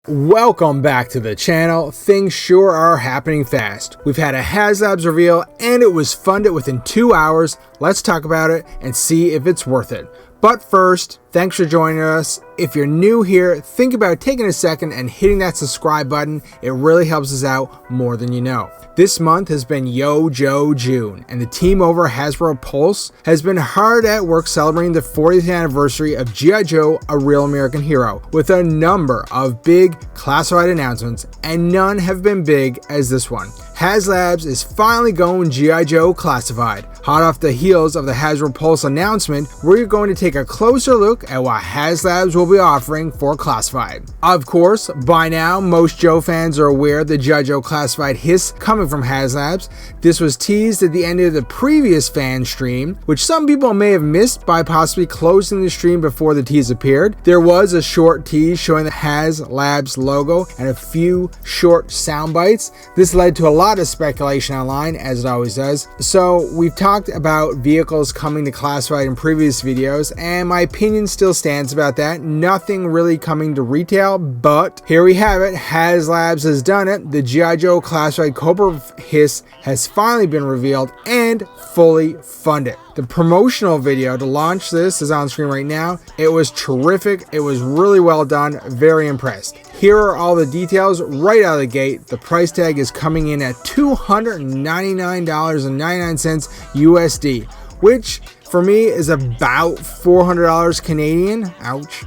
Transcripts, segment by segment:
Welcome back to the channel. Things sure are happening fast. We've had a HasLabs reveal and it was funded within 2 hours. Let's talk about it and see if it's worth it. But first, thanks for joining us. If you're new here, think about taking a second and hitting that subscribe button. It really helps us out more than you know. This month has been Yo Joe June, and the team over Hasbro Pulse has been hard at work celebrating the 40th anniversary of G.I. Joe, A Real American Hero, with a number of big classified announcements, and none have been big as this one. HasLabs is finally going G.I. Joe classified. Hot off the heels of the Hasbro Pulse announcement, we're going to take a closer look at what HasLabs will be offering for classified. Of course, by now, most Joe fans are aware of the G.I. Joe classified hiss coming from HasLabs. This was teased at the end of the previous fan stream, which some people may have missed by possibly closing the stream before the tease appeared. There was a short tease showing the HasLabs logo and a few short sound bites. This led to a lot of speculation online, as it always does. So we've talked about vehicles coming to classified in previous videos, and my opinion still stands about that. Nothing really coming to retail, but here we have it. HasLabs has done it. The G.I. Joe classified Cobra hiss has finally been revealed and fully funded. The promotional video to launch this is on screen right now. It was terrific. It was really well done. Very impressed. Here are all the details right out of the gate. The price tag is coming in at $299.99 USD, which for me is about $400 Canadian. Ouch.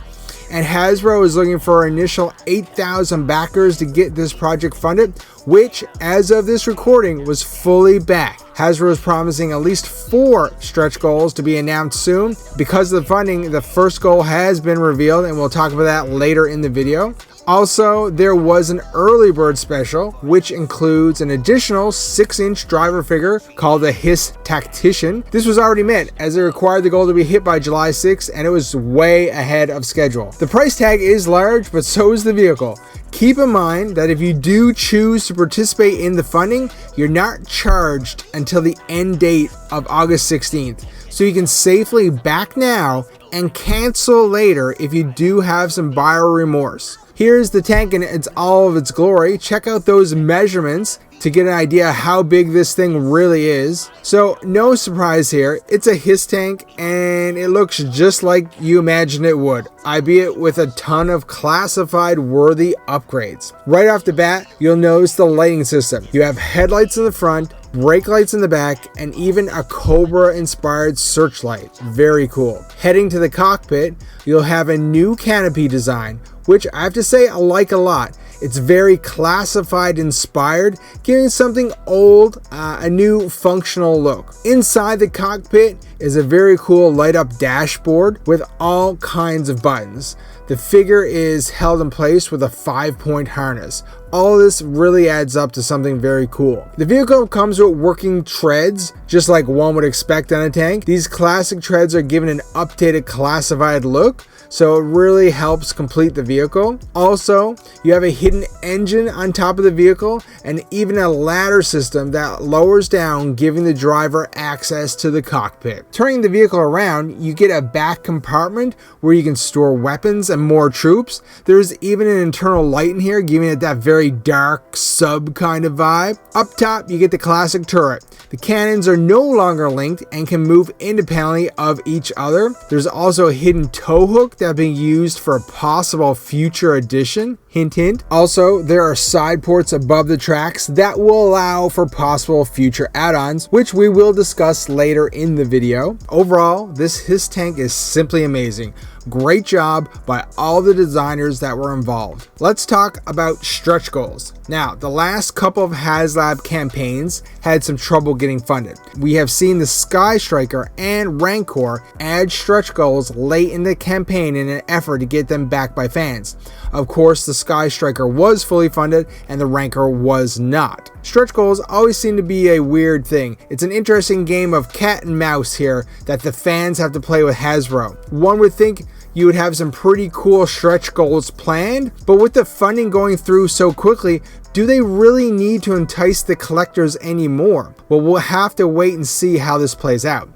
And Hasbro is looking for an initial 8,000 backers to get this project funded, which as of this recording was fully backed. Hasbro is promising at least 4 stretch goals to be announced soon. Because of the funding, the first goal has been revealed, and we'll talk about that later in the video. Also, there was an early bird special, which includes an additional 6-inch driver figure called the Hiss Tactician. This was already met, as it required the goal to be hit by July 6th, and it was way ahead of schedule. The price tag is large, but so is the vehicle. Keep in mind that if you do choose to participate in the funding, you're not charged until the end date of August 16th. So you can safely back now and cancel later if you do have some buyer remorse. Here's the tank in all of its glory. Check out those measurements to get an idea how big this thing really is. So no surprise here, it's a hiss tank and it looks just like you imagine it would, albeit with a ton of classified worthy upgrades. Right off the bat, you'll notice the lighting system. You have headlights in the front, brake lights in the back, and even a Cobra inspired searchlight. Very cool. Heading to the cockpit, you'll have a new canopy design, which I have to say I like a lot. It's very classified inspired, giving something old a new functional look. Inside the cockpit is a very cool light up dashboard with all kinds of buttons. The figure is held in place with a 5-point harness. All this really adds up to something very cool. The vehicle comes with working treads, just like one would expect on a tank. These classic treads are given an updated classified look, so it really helps complete the vehicle. Also, you have a hidden engine on top of the vehicle and even a ladder system that lowers down, giving the driver access to the cockpit. Turning the vehicle around, you get a back compartment where you can store weapons and more troops. There's even an internal light in here, giving it that very dark sub kind of vibe. Up top, you get the classic turret. The cannons are no longer linked and can move independently of each other. There's also a hidden tow hook that being used for a possible future addition. Hint, hint. Also, there are side ports above the tracks that will allow for possible future add-ons, which we will discuss later in the video. Overall, this hiss tank is simply amazing. Great job by all the designers that were involved. Let's talk about stretch goals. Now, the last couple of HasLab campaigns had some trouble getting funded. We have seen the Sky Striker and Rancor add stretch goals late in the campaign in an effort to get them backed by fans. Of course, the Sky Striker was fully funded and the Rancor was not. Stretch goals always seem to be a weird thing. It's an interesting game of cat and mouse here that the fans have to play with Hasbro. One would think you would have some pretty cool stretch goals planned, but with the funding going through so quickly, do they really need to entice the collectors anymore? Well, we'll have to wait and see how this plays out.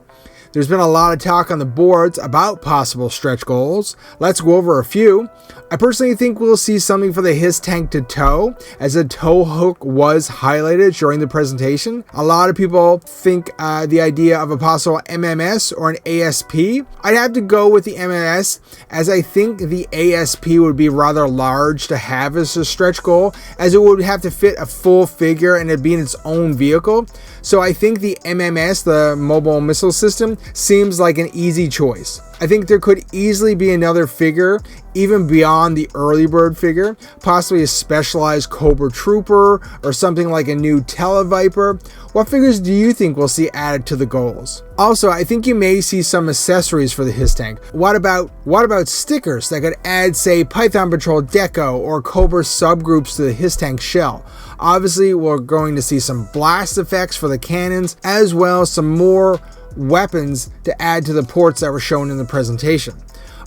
There's been a lot of talk on the boards about possible stretch goals. Let's go over a few. I personally think we'll see something for the HisTank to tow, as a tow hook was highlighted during the presentation. A lot of people think the idea of a possible MMS or an ASP. I'd have to go with the MMS, as I think the ASP would be rather large to have as a stretch goal, as it would have to fit a full figure and it'd be in its own vehicle. So I think the MMS, the mobile missile system, seems like an easy choice. I think there could easily be another figure, even beyond the early bird figure, possibly a specialized Cobra Trooper or something like a new Televiper. What figures do you think we'll see added to the goals? Also, I think you may see some accessories for the HisTank. What about stickers that could add, say, Python Patrol Deco or Cobra subgroups to the HisTank shell? Obviously, we're going to see some blast effects for the cannons, as well as some more weapons to add to the ports that were shown in the presentation.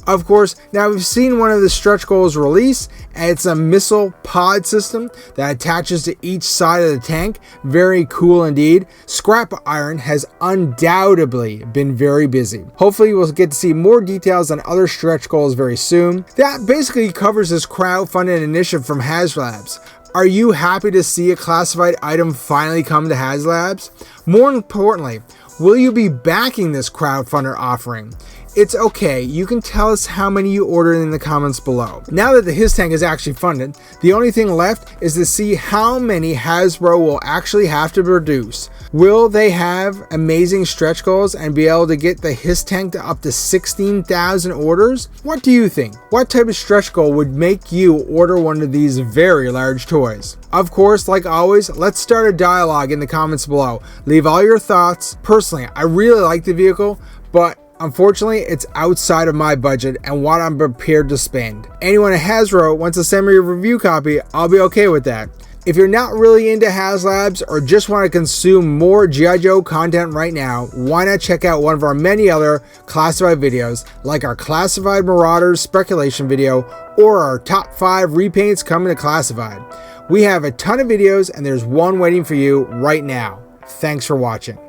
Of course, now we've seen one of the stretch goals release, and it's a missile pod system that attaches to each side of the tank. Very cool indeed. Scrap Iron has undoubtedly been very busy. Hopefully we'll get to see more details on other stretch goals very soon. That basically covers this crowdfunded initiative from HasLabs. Are you happy to see a classified item finally come to HasLabs? More importantly, will you be backing this crowdfunder offering? It's okay, you can tell us how many you ordered in the comments below. Now that the HisTank is actually funded, the only thing left is to see how many Hasbro will actually have to produce. Will they have amazing stretch goals and be able to get the HisTank to up to 16,000 orders? What do you think? What type of stretch goal would make you order one of these very large toys? Of course, like always, let's start a dialogue in the comments below. Leave all your thoughts. Personally, I really like the vehicle, but unfortunately, it's outside of my budget and what I'm prepared to spend. Anyone at Hasbro wants to send me a review copy, I'll be okay with that. If you're not really into HasLabs or just want to consume more G.I. Joe content right now, why not check out one of our many other classified videos, like our Classified Marauders speculation video or our top 5 repaints coming to Classified. We have a ton of videos and there's one waiting for you right now. Thanks for watching.